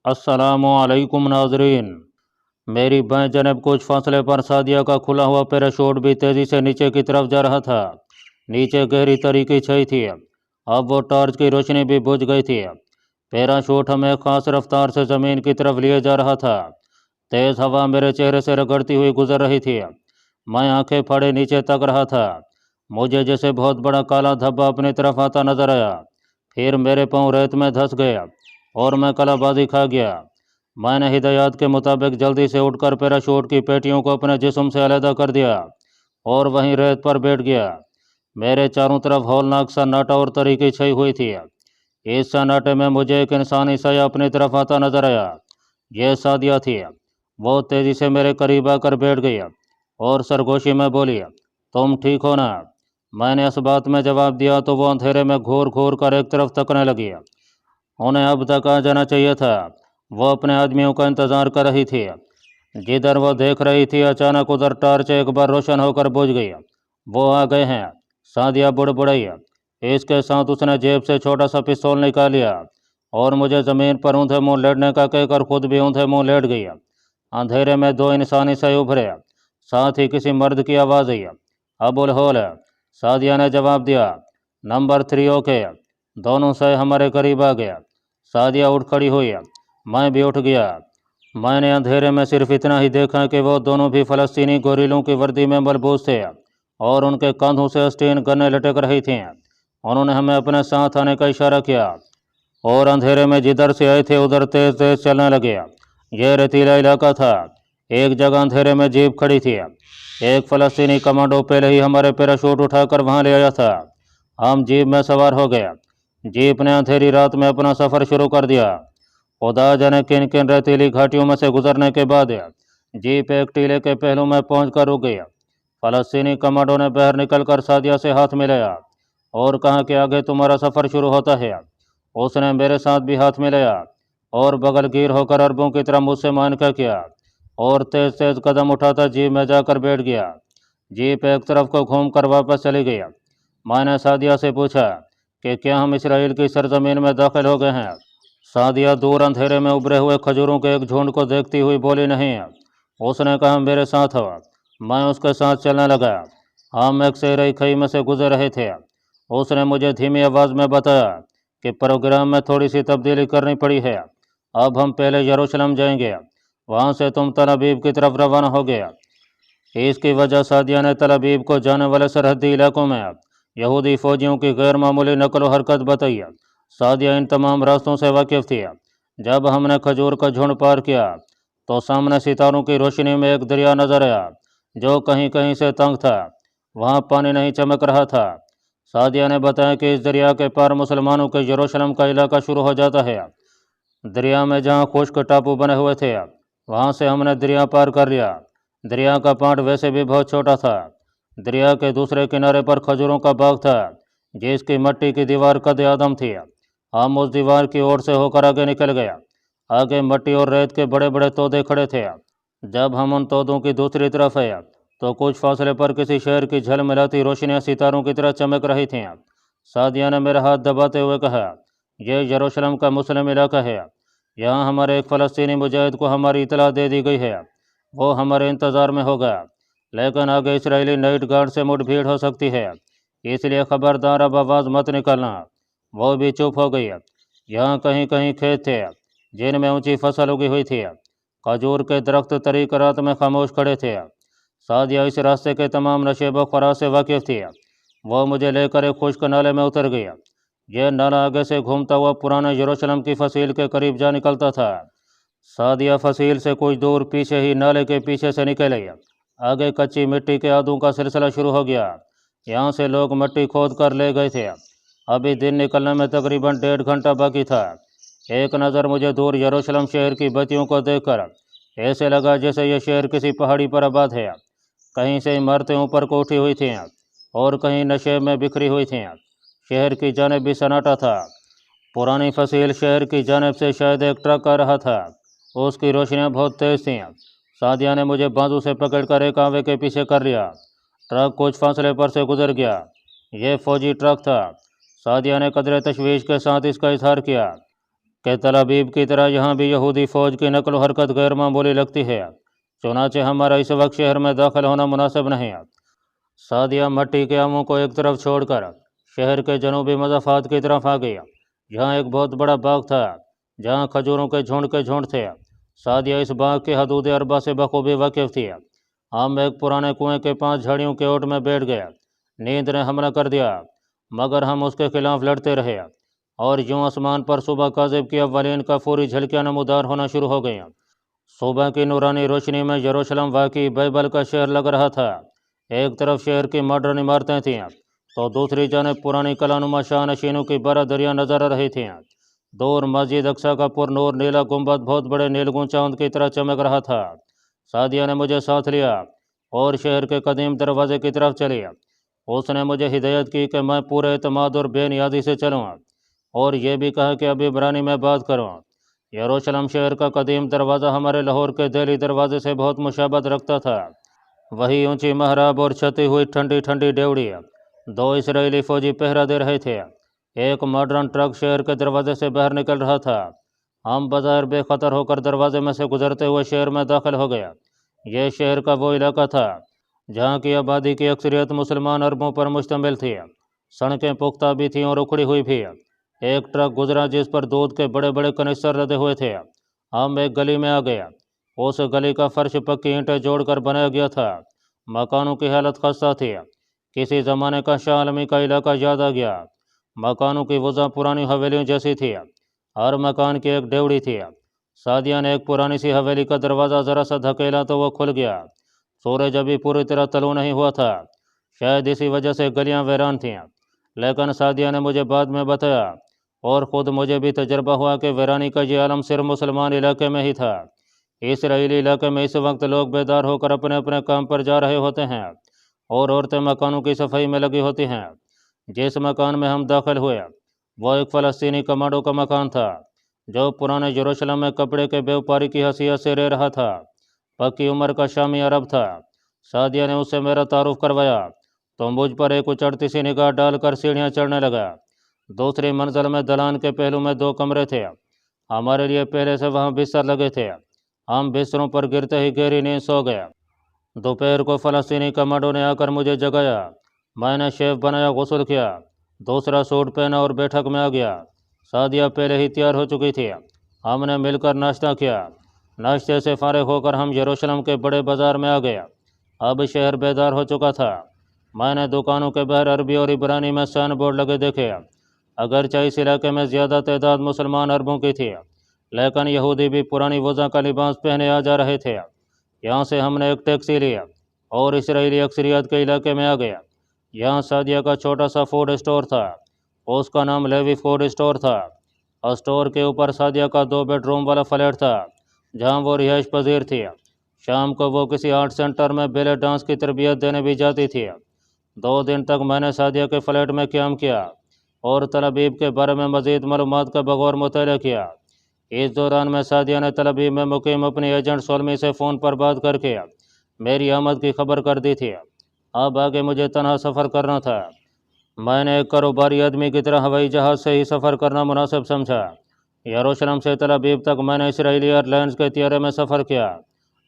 अस्सलामुअलैकुम नाजरीन। मेरी बाएं जनब कुछ फासले पर सादिया का खुला हुआ पैराशूट भी तेज़ी से नीचे की तरफ जा रहा था। नीचे गहरी तरी की छई थी। अब वो टॉर्च की रोशनी भी बुझ गई थी। पैराशूट हमें खास रफ्तार से ज़मीन की तरफ लिए जा रहा था। तेज़ हवा मेरे चेहरे से रगड़ती हुई गुजर रही थी। मैं आंखें फाड़े नीचे तक रहा था। मुझे जैसे बहुत बड़ा काला धब्बा अपनी तरफ आता नजर आया। फिर मेरे पाँव रेत में धंस गया और मैं कलाबाजी खा गया। मैंने हिदायत के मुताबिक जल्दी से उठकर पैराशूट की पेटियों को अपने जिस्म से अलहदा कर दिया और वहीं रेत पर बैठ गया। मेरे चारों तरफ हौलनाक सन्नाटा और तरीके छई हुई थी। इस सन्नाटे में मुझे एक इंसानी साया अपनी तरफ आता नजर आया। यह सादिया थी। वो तेजी से मेरे करीब आकर बैठ गई और सरगोशी में बोली, तुम ठीक हो ना? मैंने इस बात में जवाब दिया तो वो अंधेरे में घूर घूर कर एक तरफ तकने लगी। उन्हें अब तक आ जाना चाहिए था। वो अपने आदमियों का इंतजार कर रही थी। जिधर वो देख रही थी अचानक उधर टॉर्च एक बार रोशन होकर बुझ गई। वो आ गए हैं, सादिया बुड़बुड़ाई। इसके साथ उसने जेब से छोटा सा पिस्तौल निकाल लिया और मुझे ज़मीन पर ऊंधे मुंह लेटने का कहकर खुद भी ऊंधे मुंह लेट गई। अंधेरे में दो इंसानी से उभरे, साथ ही किसी मर्द की आवाज़ आई, अबुल होल। सादिया ने जवाब दिया, नंबर 3 ओके। दोनों से हमारे करीब आ गया। सादिया उठ खड़ी हुई, मैं भी उठ गया। मैंने अंधेरे में सिर्फ इतना ही देखा कि वो दोनों भी फ़लस्तीनी गोरिल्लों की वर्दी में मलबूस थे और उनके कंधों से स्टीन गन्ने लटक रही थीं। उन्होंने हमें अपने साथ आने का इशारा किया और अंधेरे में जिधर से आए थे उधर तेज तेज चलने लगे। यह रेतीला इलाका था। एक जगह अंधेरे में जीप खड़ी थी। एक फ़लस्तीनी कमांडो पहले ही हमारे पैराशूट उठाकर वहाँ ले आया था। हम जीप में सवार हो गए। जीप ने अंधेरी रात में अपना सफ़र शुरू कर दिया। खुदा जाने किन किन रेतीली घाटियों में से गुजरने के बाद जीप एक टीले के पहलू में पहुंचकर रुक गई। फ़लस्तीनी कमांडो ने बाहर निकलकर सादिया से हाथ मिलाया और कहा कि आगे तुम्हारा सफ़र शुरू होता है। उसने मेरे साथ भी हाथ मिलाया और बगलगीर होकर अरबों की तरह मुझसे मानका किया और तेज तेज कदम उठाता जीप में जाकर बैठ गया। जीप एक तरफ को घूमकर वापस चली गई। मैंने सादिया से पूछा कि क्या हम इसराइल की सरजमीन में दाखिल हो गए हैं? सादिया दूर अंधेरे में उभरे हुए खजूरों के एक झुंड को देखती हुई बोली, नहीं। उसने कहा, मेरे साथ हो। मैं उसके साथ चलने लगा। हम एक सहराई खई में से गुजर रहे थे। उसने मुझे धीमी आवाज़ में बताया कि प्रोग्राम में थोड़ी सी तब्दीली करनी पड़ी है। अब हम पहले यरूशलेम जाएंगे, वहाँ से तुम तल अबीब की तरफ रवाना हो गया। इसकी वजह सादिया ने तल अबीब को जाने वाले सरहदी इलाकों में यहूदी फौजियों की गैर मामूली नकल व हरकत बताई। सादिया इन तमाम रास्तों से वाकिफ़ थी। जब हमने खजूर का झुंड पार किया तो सामने सितारों की रोशनी में एक दरिया नजर आया जो कहीं कहीं से तंग था। वहाँ पानी नहीं चमक रहा था। सादिया ने बताया कि इस दरिया के पार मुसलमानों के यरूशलेम का इलाका शुरू हो जाता है। दरिया में जहाँ खुश्क टापू बने हुए थे वहाँ से हमने दरिया पार कर लिया। दरिया का पाट वैसे भी बहुत छोटा था। दरिया के दूसरे किनारे पर खजूरों का बाग था जिसकी मिट्टी की दीवार कद आदम थी। हम उस दीवार की ओर से होकर आगे निकल गया। आगे मिट्टी और रेत के बड़े बड़े तोदे खड़े थे। जब हम उन तोदों की दूसरी तरफ आए तो कुछ फासले पर किसी शहर की झलमिलाती रोशनियां सितारों की तरह चमक रही थीं। सादिया ने मेरा हाथ दबाते हुए कहा, यह यरूशलेम का मुस्लिम इलाका है। यहाँ हमारे एक फ़लस्तीनी मुजाहिद को हमारी इतला दे दी गई है। वो हमारे इंतज़ार में होगा, लेकिन आगे इसराइली नाइट गार्ड से मुठभेड़ हो सकती है, इसलिए खबरदार अब आवाज़ मत निकालना। वो भी चुप हो गई। यहाँ कहीं कहीं खेत थे जिनमें ऊंची फसल उगी हुई थी। खजूर के दरख्त तरीक रात में खामोश खड़े थे। सादिया इस रास्ते के तमाम नशेब ख़ुराक से वाकिफ़ थी। वो मुझे लेकर एक खुश्क नाले में उतर गई। यह नाला आगे से घूमता हुआ पुराने यरूशलेम की फसील के करीब जा निकलता था। सादिया फसील से कुछ दूर पीछे ही नाले के पीछे से निकल आई। आगे कच्ची मिट्टी के आदों का सिलसिला शुरू हो गया। यहाँ से लोग मिट्टी खोद कर ले गए थे। अभी दिन निकलने में तकरीबन 1.5 घंटा बाकी था। एक नज़र मुझे दूर यरूशलेम शहर की बत्तियों को देखकर ऐसे लगा जैसे यह शहर किसी पहाड़ी पर आबाद है। कहीं से इमारतें ऊपर को उठी हुई थीं और कहीं नशे में बिखरी हुई थीं। शहर की जानिब भी सन्नाटा था। पुरानी फसील शहर की जानिब से शायद एक ट्रक आ रहा था। उसकी रोशनियाँ बहुत तेज़ थीं। सादिया ने मुझे बाजू से पकड़कर एक आवे के पीछे कर लिया। ट्रक कुछ फासले पर से गुजर गया। यह फौजी ट्रक था। सादिया ने कदरे तशवीश के साथ इसका इजहार किया। کہ तल अबीब की तरह यहाँ भी यहूदी फ़ौज की नकल हरकत गैर मामूली लगती है, चुनाचे हमारा इस वक्त शहर में दाखिल होना मुनासिब नहीं है। सादिया मट्टी के आमों को एक तरफ छोड़कर शहर के जनूबी मज़ाफ़ात की तरफ आ गई, जहाँ एक बहुत बड़ा बाग था, जहाँ खजूरों के झुंड थे। सादिया इस बाग की हदूद अरबा से बखूबी वाकिफ़ थी। हम एक पुराने कुएं के पास झाड़ियों के ओट में बैठ गए। नींद ने हमला कर दिया, मगर हम उसके खिलाफ लड़ते रहे, और यूं आसमान पर सुबह काज़िब की अव्वलीन का पूरी झलकियाँ नमूदार होना शुरू हो गईं। सुबह की नूरानी रोशनी में यरूशलेम वाकई बाइबल का शहर लग रहा था। एक तरफ शहर की मॉडर्न इमारतें थीं, तो दूसरी जानिब पुरानी कलानुमा शाहनशीनों की बारादरियाँ नजर आ रही थीं। दूर मस्जिद अक्सा का पुरनूर नीला गुंबद बहुत बड़े नीलगुं चांद की तरह चमक रहा था। सादिया ने मुझे साथ लिया और शहर के कदीम दरवाजे की तरफ चली। उसने मुझे हिदायत की कि मैं पूरे एतमाद और बेनियादी से चलूँ, और ये भी कहा कि अब इब्रानी में बात करूँ। यरूशलेम शहर का कदीम दरवाज़ा हमारे लाहौर के दिल्ली दरवाजे से बहुत मुशाबत रखता था। वही ऊंची महराब और छती हुई ठंडी ठंडी डेवड़ी। दो इसराइली फौजी पहरा दे रहे थे। एक मॉडर्न ट्रक शहर के दरवाजे से बाहर निकल रहा था। हम बाजार बेखतर होकर दरवाजे में से गुजरते हुए शहर में दाखिल हो गया। यह शहर का वो इलाका था जहाँ की आबादी की अक्सरियत मुसलमान अरबों पर मुश्तमिल थी। सड़कें पुख्ता भी थीं और उखड़ी हुई भी। एक ट्रक गुजरा जिस पर दूध के बड़े बड़े कनिस्तर लदे हुए थे। हम एक गली में आ गए। उस गली का फर्श पक्की ईंटें जोड़कर बनाया गया था। मकानों की हालत खस्ता थी। किसी ज़माने का शाह आलमी का इलाका याद आ गया। मकानों की वज़ा पुरानी हवेलियों जैसी थी। हर मकान की एक डेवड़ी थी। सादिया ने एक पुरानी सी हवेली का दरवाज़ा ज़रा सा धकेला तो वो खुल गया। सूरज अभी पूरी तरह तलू नहीं हुआ था, शायद इसी वजह से गलियां वीरान थीं। लेकिन सादिया ने मुझे बाद में बताया, और ख़ुद मुझे भी तजर्बा हुआ कि वीरानी का ये आलम सिर्फ मुसलमान इलाके में ही था। इसराइली इलाके में इस वक्त लोग बेदार होकर अपने अपने काम पर जा रहे होते हैं, और औरतें मकानों की सफाई में लगी होती हैं। जिस मकान में हम दाखिल हुए वो एक फ़लस्तीनी कमांडो का मकान था, जो पुराने यरूशलेम में कपड़े के व्यापारी की हैसियत से रह रहा था। पक्की उम्र का शामी अरब था। सादिया ने उससे मेरा तारुफ करवाया तो मुझ पर एक उचड़ती सी निगाह डालकर सीढ़ियाँ चढ़ने लगा। दूसरी मंजिल में दलान के पहलू में 2 कमरे थे। हमारे लिए पहले से वहाँ बिस्तर लगे थे। हम बिस्तरों पर गिरते ही गहरी नींद सो गए। दोपहर को फ़लस्तीनी कमांडो ने आकर मुझे जगाया। मैंने शेव बनाया, गुस्ल किया, दूसरा सूट पहना और बैठक में आ गया। सादिया पहले ही तैयार हो चुकी थी। हमने मिलकर नाश्ता किया। नाश्ते से फारिग होकर हम यरूशलेम के बड़े बाज़ार में आ गए। अब शहर बेदार हो चुका था। मैंने दुकानों के बाहर अरबी और इब्रानी में साइन बोर्ड लगे देखे। अगरचे इस इलाके में ज़्यादा तादाद मुसलमान अरबों की थी, लेकिन यहूदी भी पुरानी वज़ा का लिबास पहने आ जा रहे थे। यहाँ से हमने एक टैक्सी लिया और इसराइली अक्सरियत के इलाके में आ गया। यहाँ सादिया का छोटा सा फूड स्टोर था। उसका नाम लेवी फूड स्टोर था। स्टोर के ऊपर सादिया का 2 बेडरूम वाला फ्लैट था, जहाँ वो रिहाइश पजीर थी। शाम को वो किसी आर्ट सेंटर में बेले डांस की तरबियत देने भी जाती थी। 2 दिन तक मैंने सादिया के फ्लैट में क़याम किया और तल अबीब के बारे में मज़ीद मालूमात का बगौर मुताला किया। इस दौरान में सादिया ने तल अबीब में मुकीम अपने एजेंट सोलमी से फ़ोन पर बात करके मेरी आमद की खबर कर दी थी। अब आगे मुझे तनहा सफ़र करना था। मैंने एक कारोबारी आदमी की तरह हवाई जहाज़ से ही सफ़र करना मुनासिब समझा। यरूशलेम से तल अबीब तक मैंने इसराइली एयरलाइंस के तैयारे में सफ़र किया।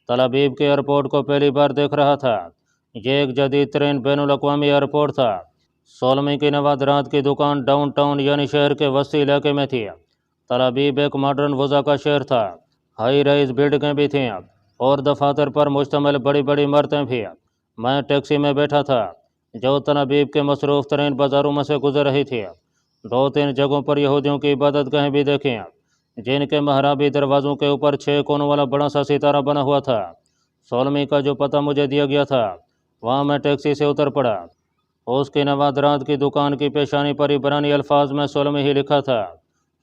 तल अबीब के एयरपोर्ट को पहली बार देख रहा था। ये एक जदीद तरीन बैनुल अक़वामी एयरपोर्ट था। सोलमी की नवादरात की दुकान डाउनटाउन यानी शहर के वस्ती इलाके में थी। तल अबीब एक मॉडर्न वज़ा का शहर था। हाई राइज बिल्डिंगें भी थीं और दफातर पर मुश्तमिल बड़ी बड़ी इमारतें भी। मैं टैक्सी में बैठा था जो तल अबीब के मसरूफ़ तरीन बाज़ारों में से गुजर रही थी। 2-3 जगहों पर यहूदियों की इबादत गाहें भी देखी, जिनके महराबी दरवाज़ों के ऊपर 6 कोनों वाला बड़ा सा सितारा बना हुआ था। सोलमी का जो पता मुझे दिया गया था, वहाँ मैं टैक्सी से उतर पड़ा। उसकी नवादरात की दुकान की पेशानी पर इब्रानी अल्फाज में सोलमी ही लिखा था।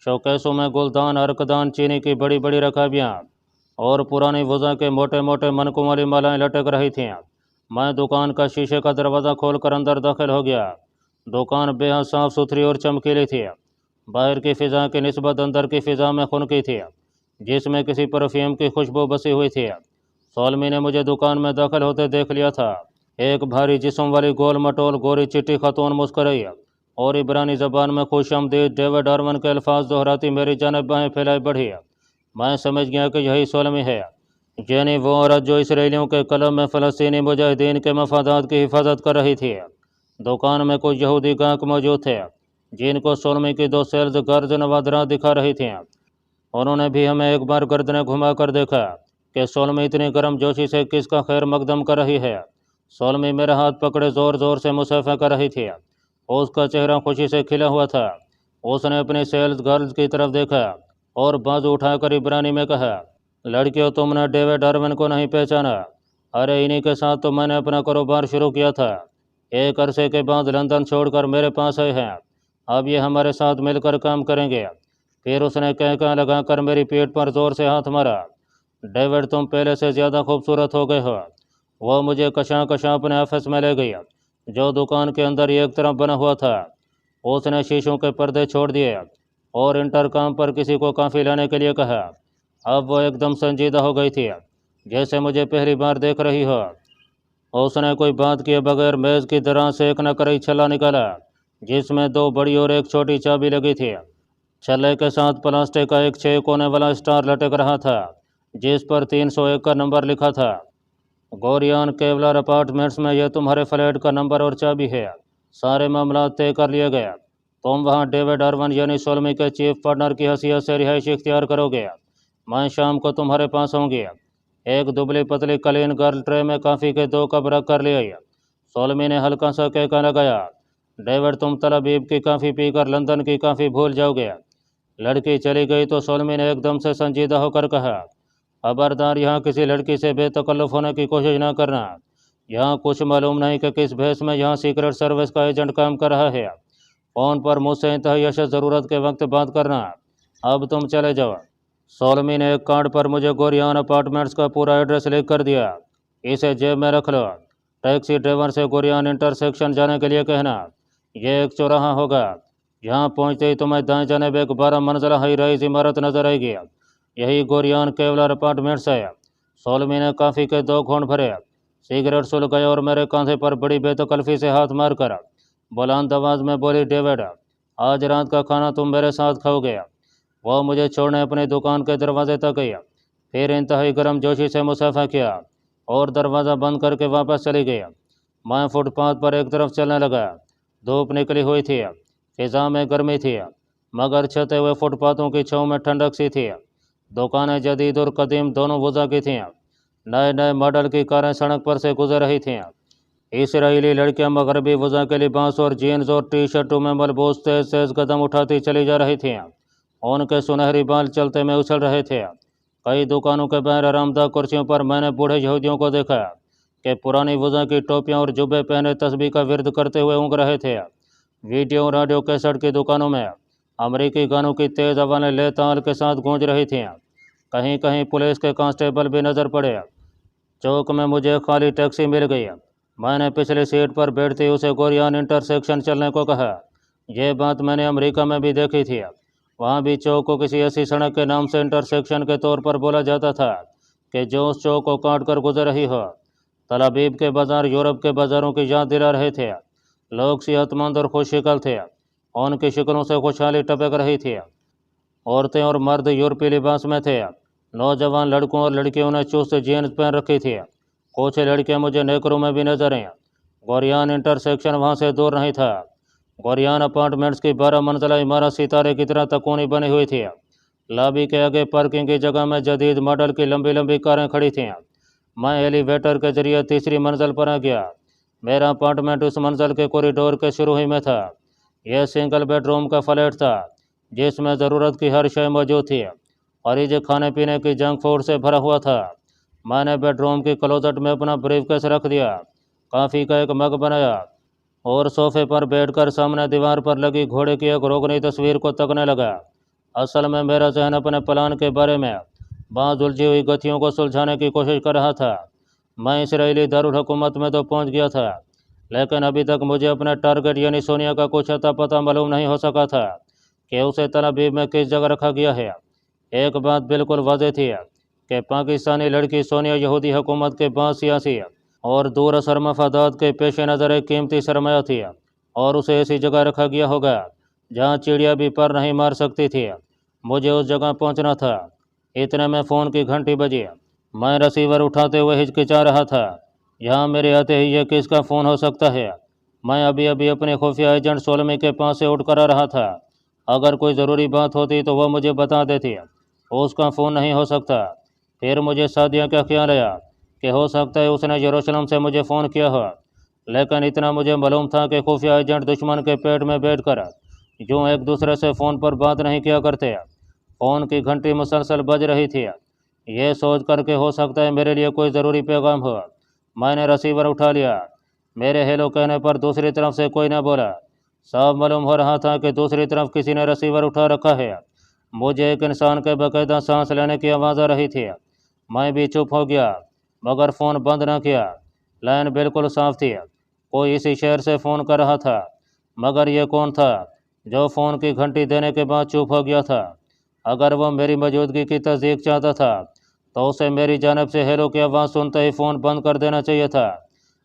शोकेसों में गुलदान, अर्कदान, चीनी की बड़ी बड़ी रकाबियाँ और पुरानी वज़ा के मोटे मोटे मनकों वाली मालाएँ लटक रही थीं। मैं दुकान का शीशे का दरवाज़ा खोलकर अंदर दाखिल हो गया। दुकान बेहद साफ़ सुथरी और चमकीली थी। बाहर की फ़िज़ा की निस्बत अंदर की फ़िज़ा में खुनकी थी, जिसमें किसी परफ्यूम की खुशबू बसी हुई थी। सोलमी ने मुझे दुकान में दाखिल होते देख लिया था। एक भारी जिस्म वाली गोल मटोल गोरी चिट्टी खातून मुस्कराई اور عبرانی زبان میں خوش آمدید ڈیوڈ ارون کے الفاظ دہراتی میری جانب بائیں پھیلائے بڑھی۔ میں سمجھ گیا کہ یہی سولمی ہے، یعنی وہ عورت جو اسرائیلیوں کے قلب میں فلسطینی مجاہدین کے مفادات کی حفاظت کر رہی تھی۔ دکان میں کچھ یہودی گاہک موجود تھے جن کو سولمی کی 2 سیلز گرز نوادرات دکھا رہی تھیں۔ انہوں نے بھی ہمیں ایک بار گردنیں گھما کر دیکھا کہ سولمی اتنی گرم جوشی سے کس کا خیر مقدم کر رہی ہے۔ سولمی میرا ہاتھ پکڑے زور زور سے مصافحہ کر رہی تھی۔ اس کا چہرہ خوشی سے کھلا ہوا تھا۔ اس نے اپنی سیلز گرلز کی طرف دیکھا اور بازو اٹھا کر عبرانی میں کہا، لڑکیوں تم نے ڈیوڈ ارون کو نہیں پہچانا؟ ارے انہی کے ساتھ تو میں نے اپنا کاروبار شروع کیا تھا۔ ایک عرصے کے بعد لندن چھوڑ کر میرے پاس آئے ہیں۔ اب یہ ہمارے ساتھ مل کر کام کریں گے۔ پھر اس نے کہکا لگا کر میری پیٹھ پر زور سے ہاتھ مارا۔ ڈیوڈ تم پہلے سے زیادہ خوبصورت ہو گئے ہو۔ وہ مجھے کشاں کشاں اپنے آفس میں لے گئی جو دکان کے اندر ایک طرف بنا ہوا تھا۔ اس نے شیشوں کے پردے چھوڑ دیے اور انٹرکام پر کسی کو کافی لانے کے لیے کہا۔ اب وہ ایک دم سنجیدہ ہو گئی تھی، جیسے مجھے پہلی بار دیکھ رہی ہو۔ اس نے کوئی بات کیے بغیر میز کی دراز سے ایک نقرئی چھلا نکالا جس میں 2 بڑی اور ایک چھوٹی چابی لگی تھی۔ چھلے کے ساتھ پلاسٹک کا ایک 6 کونے والا اسٹار لٹک رہا تھا جس پر 301 کا نمبر لکھا تھا۔ گوریان کیولر اپارٹمنٹس میں یہ تمہارے فلیٹ کا نمبر اور چابی ہے۔ سارے معاملات طے کر لیے گئے۔ تم وہاں ڈیوڈ ارون یعنی سولمی کے چیف پارٹنر کی حیثیت سے رہائش اختیار کرو گے۔ میں شام کو تمہارے پاس ہوں گی۔ ایک دبلی پتلی کلین گرل ٹرے میں کافی کے 2 کپ رکھ کر لے آئی۔ سولمی نے ہلکا سا کہکا لگایا، ڈیوڈ تم تل ابیب کی کافی پی کر لندن کی کافی بھول جاؤ گے۔ لڑکی چلی گئی تو سولمی نے ایک دم سے سنجیدہ ہو کر کہا، خبردار یہاں کسی لڑکی سے بے تکلف ہونے کی کوشش نہ کرنا۔ یہاں کچھ معلوم نہیں کہ کس بھیس میں یہاں سیکرٹ سروس کا ایجنٹ کام کر رہا ہے۔ فون پر مجھ سے انتہائی اشد ضرورت کے وقت بات کرنا۔ اب تم چلے جاؤ۔ سولمی نے ایک کارڈ پر مجھے گوریان اپارٹمنٹس کا پورا ایڈریس لکھ کر دیا۔ اسے جیب میں رکھ لو۔ ٹیکسی ڈرائیور سے گوریان انٹرسیکشن جانے کے لیے کہنا۔ یہ ایک چوراہا ہوگا۔ یہاں پہنچتے ہی تمہیں دائیں جانب ایک 12 منزلہ ہائی رائز عمارت نظر آئے گی۔ یہی گوریان کیولر اپارٹمنٹس ہے۔ سولمی نے کافی کے 2 گھونٹ بھرے، سگریٹ سلگائے اور میرے کاندھے پر بڑی بے تکلفی سے ہاتھ مار کر بلند آواز میں بولی، ڈیوڈ آج رات کا کھانا تم میرے ساتھ کھاؤ گے۔ وہ مجھے چھوڑنے اپنی دکان کے دروازے تک گئی، پھر انتہائی گرم جوشی سے مصافحہ کیا اور دروازہ بند کر کے واپس چلی گئی۔ میں فٹ پاتھ پر ایک طرف چلنے لگا۔ دھوپ نکلی ہوئی تھی، فضا میں گرمی تھی، مگر چھتے ہوئے فٹ پاتھوں کی چھاؤں میں ٹھنڈک سی تھی۔ دکانیں جدید اور قدیم دونوں وضع کی تھیں۔ نئے نئے ماڈل کی کاریں سڑک پر سے گزر رہی تھیں۔ اسرائیلی لڑکیاں مغربی وضع کے لباس اور جینز اور ٹی شرٹوں میں ملبوس تیز تیز قدم اٹھاتی چلی جا رہی تھیں۔ ان کے سنہری بال چلتے میں اچھل رہے تھے۔ کئی دکانوں کے باہر آرام دہ کرسیوں پر میں نے بوڑھے یہودیوں کو دیکھا کہ پرانی وضع کی ٹوپیاں اور جبے پہنے تسبیح کا ورد کرتے ہوئے اونگ رہے تھے۔ ویڈیو اور آڈیو کیسٹ کی دکانوں میں امریکی گانوں کی تیز آوازیں لے تال کے ساتھ گونج رہی تھیں۔ کہیں کہیں پولیس کے کانسٹیبل بھی نظر پڑے۔ چوک میں مجھے خالی ٹیکسی مل گئی۔ میں نے پچھلی سیٹ پر بیٹھتی اسے گوریان انٹرسیکشن چلنے کو کہا۔ یہ بات میں نے امریکہ میں بھی دیکھی تھی۔ وہاں بھی چوک کو کسی ایسی سڑک کے نام سے انٹرسیکشن کے طور پر بولا جاتا تھا کہ جو اس چوک کو کاٹ کر گزر رہی ہو۔ تل ابیب کے بازار یورپ کے بازاروں کی یاد دلا رہے تھے۔ لوگ صحت مند اور خوش شکل تھے۔ ان کی شکلوں سے خوشحالی ٹپک رہی تھی۔ عورتیں اور مرد یورپی لباس میں تھے۔ نوجوان لڑکوں اور لڑکیوں نے چست جینز پہن رکھی تھی۔ کچھ لڑکیاں مجھے نیکروں میں بھی نظر آئیں۔ گوریان انٹرسیکشن وہاں سے دور نہیں تھا۔ گوریان اپارٹمنٹس کی 12 منزلہ عمارت ستارے کی طرح تکونی بنی ہوئی تھی۔ لابی کے آگے پارکنگ کی جگہ میں جدید ماڈل کی لمبی لمبی کاریں کھڑی تھیں۔ میں ایلی ویٹر کے ذریعے تیسری منزل پر آ گیا۔ میرا اپارٹمنٹ اس منزل کے کوریڈور کے شروع ہی میں تھا۔ یہ سنگل بیڈ روم کا فلیٹ تھا جس میں ضرورت کی ہر شے موجود تھی اور یہ کھانے پینے کی جنک فوڈ سے بھرا ہوا تھا۔ میں نے بیڈ روم کی کلوزٹ میں اپنا بریف کیس رکھ دیا، کافی کا ایک مگ بنایا اور صوفے پر بیٹھ کر سامنے دیوار پر لگی گھوڑے کی ایک روغنی تصویر کو تکنے لگا۔ اصل میں میرا ذہن اپنے پلان کے بارے میں بعض الجھی ہوئی گتھیوں کو سلجھانے کی کوشش کر رہا تھا۔ میں اسرائیلی دارالحکومت میں تو پہنچ گیا تھا، لیکن ابھی تک مجھے اپنے ٹارگٹ یعنی سونیا کا کچھ اتا پتہ معلوم نہیں ہو سکا تھا کہ اسے تل ابیب میں کس جگہ رکھا گیا ہے۔ ایک بات بالکل واضح تھی کہ پاکستانی لڑکی سونیا یہودی حکومت کے بعض سیاسی اور دور اثر مفادات کے پیش نظر ایک قیمتی سرمایہ تھی۔ और उसे ऐसी जगह रखा गया होगा जहाँ चिड़िया भी पर नहीं मार सकती थी। मुझे उस जगह पहुँचना था। इतने में फ़ोन की घंटी बजी। मैं रिसीवर उठाते हुए हिचकिचा रहा था। यहाँ मेरे आते ही ये किसका फ़ोन हो सकता है? मैं अभी अभी अपने खुफिया एजेंट सोलमी के पास से उठ कर आ रहा था। अगर कोई ज़रूरी बात होती तो वह मुझे बता देती। उसका फ़ोन नहीं हो सकता। फिर मुझे सादिया का ख्याल आया कि हो सकता है उसने यरूशलेम से मुझे फ़ोन किया हो। लेकिन इतना मुझे मालूम था कि खुफिया एजेंट दुश्मन के पेट में बैठकर यूँ एक दूसरे से फ़ोन पर बात नहीं किया करते। फ़ोन की घंटी मुसलसल बज रही थी। ये सोच कर के हो सकता है मेरे लिए कोई ज़रूरी पैगाम हो। मैंने रिसीवर उठा लिया। मेरे हेलो कहने पर दूसरी तरफ से कोई न बोला। साफ मालूम हो रहा था कि दूसरी तरफ किसी ने रिसीवर उठा रखा है। मुझे एक इंसान के बाकायदा सांस लेने की आवाज़ आ रही थी। मैं भी चुप हो गया, मगर फ़ोन बंद न किया। लाइन बिल्कुल साफ थी। कोई इसी शहर से फ़ोन कर रहा था। मगर ये कौन था जो फ़ोन की घंटी देने के बाद चुप हो गया था? अगर वह मेरी मौजूदगी की तस्दीक चाहता था तो उसे मेरी जानब से हेलो की आवाज़ सुनते ही फ़ोन बंद कर देना चाहिए था।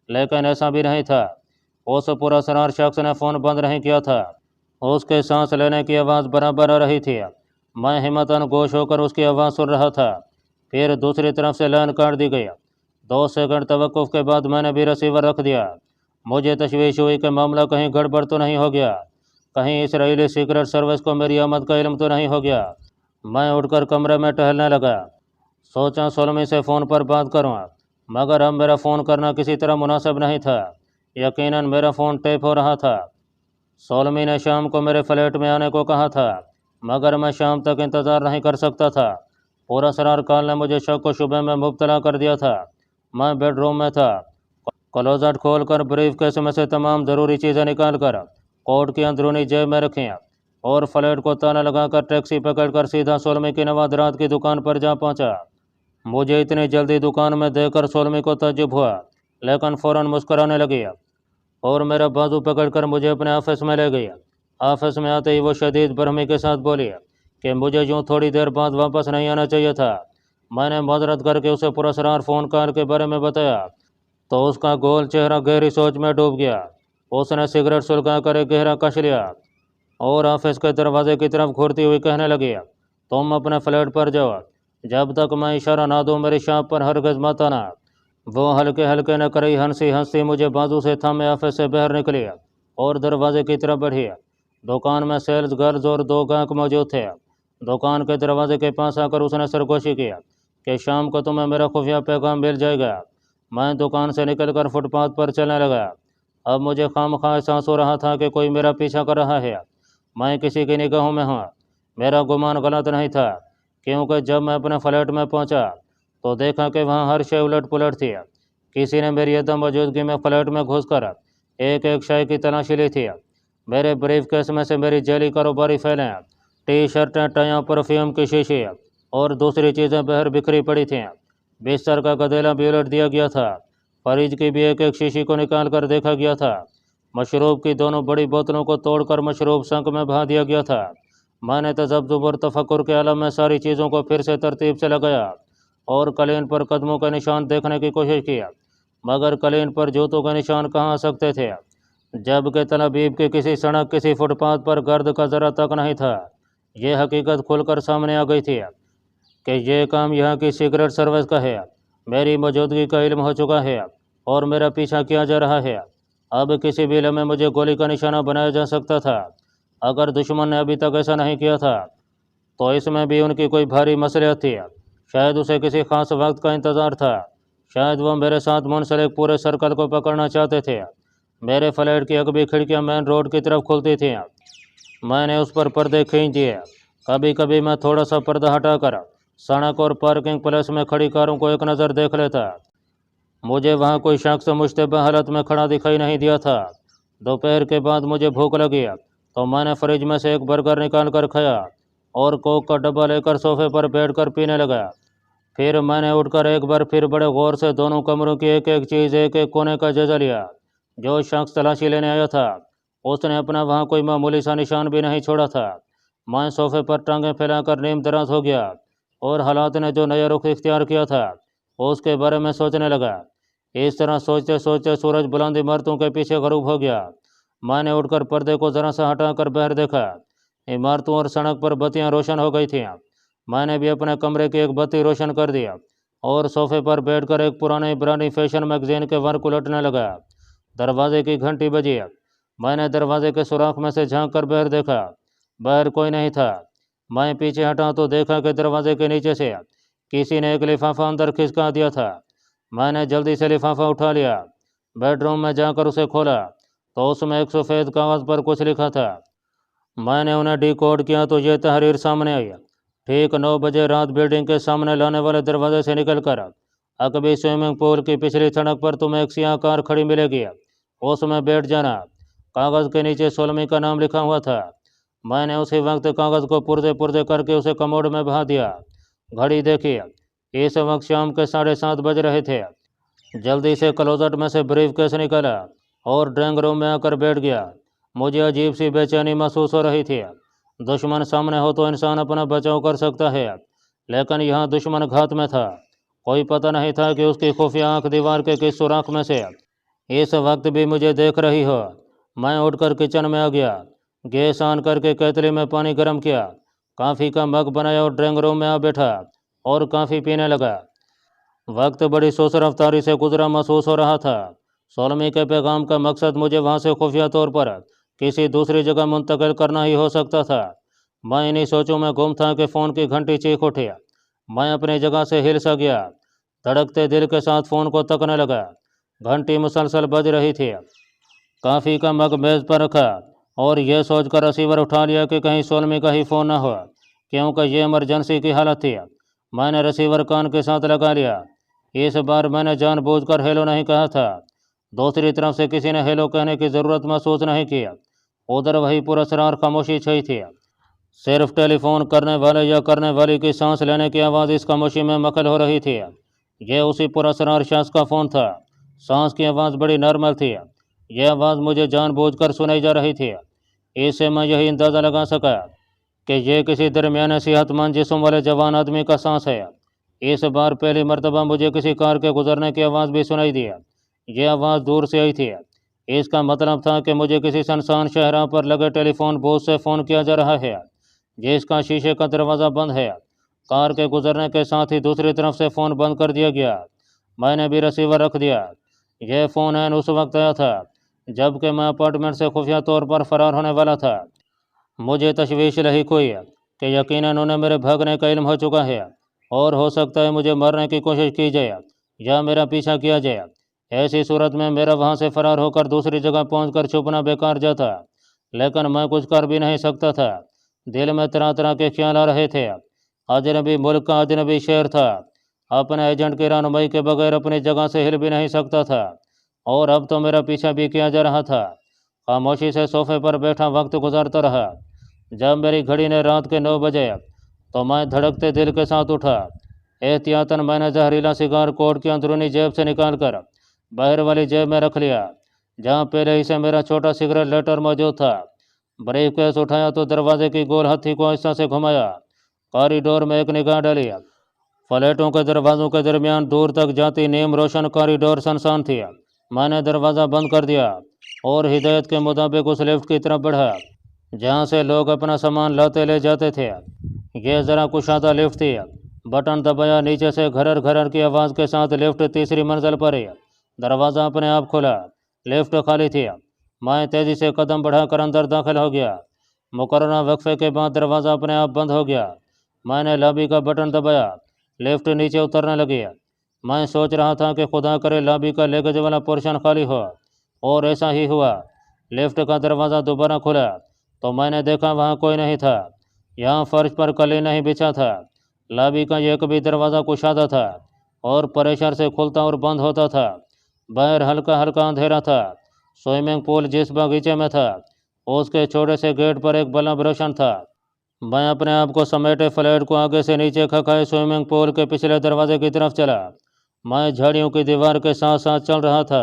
लेकिन ऐसा भी नहीं था। उस पुरअसरार शख्स ने फ़ोन बंद नहीं किया था। उसके सांस लेने की आवाज़ बराबर आ रही थी। मैं हिम्मतन गोश होकर उसकी आवाज़ सुन रहा था। फिर दूसरी तरफ से लाइन काट दी गई। 2 सेकंड तवक्कुफ के बाद मैंने भी रिसीवर रख दिया। मुझे तशवीश हुई कि मामला कहीं गड़बड़ तो नहीं हो गया। कहीं इसराइली सीक्रेट सर्विस को मेरी आमद का इल्म तो नहीं हो गया। मैं उठकर कमरे में टहलने लगा। सोचा सोलमी से फ़ोन पर बात करूँ, मगर अब मेरा फ़ोन करना किसी तरह मुनासिब नहीं था। यकीनन मेरा फ़ोन टैप हो रहा था। सोलमी ने शाम को मेरे फ्लैट में आने को कहा था, मगर मैं शाम तक इंतज़ार नहीं कर सकता था। पूरा सरार काल ने मुझे शक व शुबे में मुब्तला कर दिया था। मैं बेडरूम में था। क्लोजेट खोलकर ब्रीफ केस में से तमाम ज़रूरी चीज़ें निकाल कर कोट की अंदरूनी जेब में रखी और फ्लैट को ताला लगाकर टैक्सी पकड़कर सीधा सोलमी की नवादरात की दुकान पर जा पहुंचा। मुझे इतनी जल्दी दुकान में देखकर सोलमी को तज्जुब हुआ, लेकिन फ़ौरन मुस्कुराने लगी और मेरा बाजू पकड़कर मुझे अपने ऑफिस में ले गई। ऑफिस में आते ही वो शदीद बरहमी के साथ बोली कि मुझे यूँ थोड़ी देर बाद वापस नहीं आना चाहिए था। मैंने माजरत करके उसे पुरअसरार फ़ोन कॉल के बारे में बताया तो उसका गोल चेहरा गहरी सोच में डूब गया। उसने सिगरेट सुलगा कर एक गहरा कश लिया और ऑफिस के दरवाजे की तरफ घूरती हुई कहने लगी, तुम अपने फ्लैट पर जाओ, जब तक मैं इशारा ना दूँ मेरी शॉप पर हरगिज़ मत आना। वो हल्के हल्के न करी हंसी हंसी मुझे बाजू से थामे ऑफिस से बाहर निकली और दरवाजे की तरफ बढ़ी। दुकान में सेल्स गर्ल्स और 2 गाहक मौजूद थे। दुकान के दरवाजे के पास आकर उसने सरगोशी की कि शाम को तुम्हें मेरा खुफिया पैगाम मिल जाएगा। मैं दुकान से निकलकर फुटपाथ पर चलने लगा। अब मुझे खामखा एहसास हो रहा था कि कोई मेरा पीछा कर रहा है। मैं किसी की निगाहों में हूँ। मेरा गुमान गलत नहीं था, क्योंकि जब मैं अपने फ्लैट में पहुँचा तो देखा कि वहाँ हर शय उलट पुलट थी। किसी ने मेरी अदम मौजूदगी में फ्लैट में घुसकर एक एक शय की तलाशी ली थी। मेरे ब्रीफ केस में से मेरी जेली कारोबारी फैलें, टी शर्टें, टाइयाँ, परफ्यूम की शीशी और दूसरी चीज़ें बाहर बिखरी पड़ी थीं। बिस्तर का गदेला भी उलट दिया गया था। फ्रिज की भी एक एक शीशी को निकाल कर देखा गया था। मशरूब की दोनों बड़ी बोतलों को तोड़कर मशरूब संक में बहा दिया गया था। मैंने तजब्जुब और तफक्कुर के आलम में सारी चीज़ों को फिर से तरतीब से लगाया और कलीन पर कदमों का निशान देखने की कोशिश की, मगर कलीन पर जूतों के निशान कहाँ आ सकते थे, जबकि तलाबीब की किसी सड़क, किसी फुटपाथ पर गर्द का ज़रा तक नहीं था। ये हकीकत खुलकर सामने आ गई थी कि ये काम यहाँ की सीक्रेट सर्विस का है। मेरी मौजूदगी का इल्म हो चुका है और मेरा पीछा किया जा रहा है। अब किसी भी लम्हे मुझे गोली का निशाना बनाया जा सकता था। अगर दुश्मन ने अभी तक ऐसा नहीं किया था तो इसमें भी उनकी कोई भारी मसलियत थी। शायद उसे किसी खास वक्त का इंतज़ार था। शायद वह मेरे साथ मुंसलिक पूरे सर्कल को पकड़ना चाहते थे। मेरे फ्लैट की अगबी खिड़कियाँ मेन रोड की तरफ खुलती थीं। मैंने उस पर पर्दे खींच दिए। कभी कभी मैं थोड़ा सा पर्दा हटाकर सड़क और पार्किंग प्लेस में खड़ी कारों को एक नज़र देख लेता। मुझे वहाँ कोई शख्स मुश्तबह हालत में खड़ा दिखाई नहीं दिया था। दोपहर के बाद मुझे भूख लगी तो मैंने फ्रिज में से एक बर्गर निकाल कर खाया और कोक का डब्बा लेकर सोफे पर बैठकर पीने लगा। फिर मैंने उठकर एक बार फिर बड़े गौर से दोनों कमरों की एक एक चीज़, एक एक कोने का जायजा लिया। जो शख्स तलाशी लेने आया था उसने अपना वहाँ कोई मामूली सा निशान भी नहीं छोड़ा था। मैं सोफे पर टांगें फैलाकर नीम दराज हो गया और हालात ने जो नया रुख इख्तियार किया था उसके बारे में सोचने लगा। इस तरह सोचते सोचते सूरज बुलंद इमारतों के पीछे गरूब हो गया। माँ ने उठकर पर्दे को जरा सा हटाकर बाहर देखा। इमारतों और सड़क पर बत्तियां रोशन हो गई थीं। माँ ने भी अपने कमरे की एक बत्ती रोशन कर दिया और सोफे पर बैठकर एक पुराने इब्रानी फैशन मैगजीन के वर्क उलटने लगा। दरवाजे की घंटी बजी। मैंने दरवाजे के सुराख में से झांक कर बाहर देखा। बाहर कोई नहीं था। मैं पीछे हटा तो देखा कि दरवाजे के नीचे से किसी ने एक लिफाफा अंदर खिसका दिया था। मैंने जल्दी से लिफाफा उठा लिया। बेडरूम में जाकर उसे खोला तो उसमें एक सफ़ेद कागज़ पर कुछ लिखा था। मैंने उन्हें डिकोड किया तो ये तहरीर सामने आई। ठीक 9 बजे रात बिल्डिंग के सामने लाने वाले दरवाजे से निकलकर अकबी स्विमिंग पूल की पिछली सड़क पर तुम्हें एक सियाह कार खड़ी मिलेगी। उसमें बैठ जाना। कागज़ के नीचे सोलमी का नाम लिखा हुआ था। मैंने उसी वक्त कागज़ को पुर्जे पुर्जे करके उसे कमोड में बहा दिया। घड़ी देखी। इस वक्त शाम के 7:30 बज रहे थे। जल्दी से क्लोजेट में से ब्रीफ केस निकाला और ड्राइंग रूम में आकर बैठ गया। मुझे अजीब सी बेचैनी महसूस हो रही थी। दुश्मन सामने हो तो इंसान अपना बचाव कर सकता है, लेकिन यहाँ दुश्मन घात में था। कोई पता नहीं था कि उसकी खुफिया आंख दीवार के किस सुराख में से इस वक्त भी मुझे देख रही हो। मैं उठकर किचन में आ गया। गैस ऑन करके केतली में पानी गर्म किया, कॉफ़ी का मग बनाया और ड्राइंग रूम में आ बैठा और कॉफ़ी पीने लगा। वक्त बड़ी सोच रफ्तारी से गुजरा महसूस हो रहा था। सोलमी के पैगाम का मकसद मुझे वहाँ से खुफिया तौर पर किसी दूसरी जगह मुंतकिल करना ही हो सकता था। मैं इन्हीं सोचों में गुम था कि फ़ोन की घंटी चीख उठी। मैं अपनी जगह से हिल सा गया। धड़कते दिल के साथ फ़ोन को तकने लगा। घंटी मुसलसल बज रही थी। कॉफ़ी का मग मेज़ पर रखा और यह सोचकर रिसीवर उठा लिया कि कहीं सोलमी का ही फ़ोन ना हो, क्योंकि ये इमरजेंसी की हालत थी। मैंने रिसीवर कान के साथ लगा लिया। इस बार मैंने जानबूझकर हेलो नहीं कहा था। दूसरी तरफ से किसी ने हेलो कहने की ज़रूरत महसूस नहीं की। उधर वही पुरस्कार खामोशी छई थी। सिर्फ टेलीफोन करने वाले या करने वाली की सांस लेने की आवाज़ इस खामोशी में मखल हो रही थी। यह उसी पुरस्कार शख्स का फ़ोन था। सांस की आवाज़ बड़ी नॉर्मल थी। यह आवाज़ मुझे जानबूझकर सुनाई जा रही थी। इससे मैं यही अंदाज़ा लगा सका कि यह किसी दरमियाने सेहतमंद जिस्म वाले जवान आदमी का सांस है। इस बार पहली मर्तबा मुझे किसी कार के गुजरने की आवाज़ भी सुनाई दी। यह आवाज़ दूर से आई थी। इसका मतलब था कि मुझे किसी सुनसान शहरा पर लगे टेलीफोन बूथ से फ़ोन किया जा रहा है, जिसका शीशे का दरवाज़ा बंद है। कार के गुजरने के साथ ही दूसरी तरफ से फ़ोन बंद कर दिया गया। मैंने भी रिसीवर रख दिया। यह फ़ोन ऐन उस वक्त आया था जबकि मैं अपार्टमेंट से खुफिया तौर पर फ़रार होने वाला था। मुझे तशवीश लाहिक हुई कि यकीनन उन्हें मेरे भागने का इल्म हो चुका है और हो सकता है मुझे मारने की कोशिश की जाए या मेरा पीछा किया जाए। ऐसी सूरत में मेरा वहाँ से फ़रार होकर दूसरी जगह पहुँचकर छुपना बेकार जाता, लेकिन मैं कुछ कर भी नहीं सकता था। दिल में तरह तरह के ख्याल आ रहे थे। अजनबी मुल्क का अजनबी शहर था। अपने एजेंट की रहनुमाई के बगैर अपनी जगह से हिल भी नहीं सकता था, और अब तो मेरा पीछा भी किया जा रहा था। खामोशी से सोफे पर बैठा वक्त गुजारता रहा। जब मेरी घड़ी ने रात के 9 बजे तो मैं धड़कते दिल के साथ उठा। एहतियातन मैंने जहरीला सिगार कोट की अंदरूनी जेब से निकालकर बाहर वाली जेब में रख लिया, जहाँ पहले ही से मेरा छोटा सिगरेट लेटर मौजूद था। ब्रीफ केस उठाया तो दरवाजे की गोल हथी को आहिस्ता से घुमाया। कॉरिडोर में एक निगाह डाली। फ्लैटों के दरवाज़ों के दरमियान दूर तक जाती नीम रोशन कॉरिडोर सुनसान थी। मैंने दरवाज़ा बंद कर दिया और हिदायत के मुताबिक उस लिफ्ट की तरफ बढ़ा जहाँ से लोग अपना सामान लाते ले जाते थे। यह ज़रा कुशादा लिफ्ट थी। बटन दबाया, नीचे से घरर घरर की आवाज़ के साथ लिफ्ट तीसरी मंजिल पर ही। दरवाज़ा अपने आप खुला। लिफ्ट खाली थी। मैं तेज़ी से कदम बढ़ाकर अंदर दाखिल हो गया। मुकर्रर वक्फे के बाद दरवाज़ा अपने आप बंद हो गया। मैंने लॉबी का बटन दबाया। लिफ्ट नीचे उतरने लगी। मैं सोच रहा था कि खुदा करे लॉबी का लगेज वाला पोर्शन खाली हो, और ऐसा ही हुआ। लिफ्ट का दरवाज़ा दोबारा खुला तो मैंने देखा वहाँ कोई नहीं था। यहाँ फर्श पर कली नहीं बिछा था। लॉबी का एक भी दरवाज़ा कुशादा था और प्रेशर से खुलता और बंद होता था। बाहर हल्का हल्का अंधेरा था। स्विमिंग पूल जिस बगीचे में था उसके छोटे से गेट पर एक बल्ब रोशन था। मैं अपने आप को समेटे फ्लैट को आगे से नीचे खखाए स्विमिंग पूल के पिछले दरवाजे की तरफ चला। मैं झाड़ियों की दीवार के साथ साथ चल रहा था।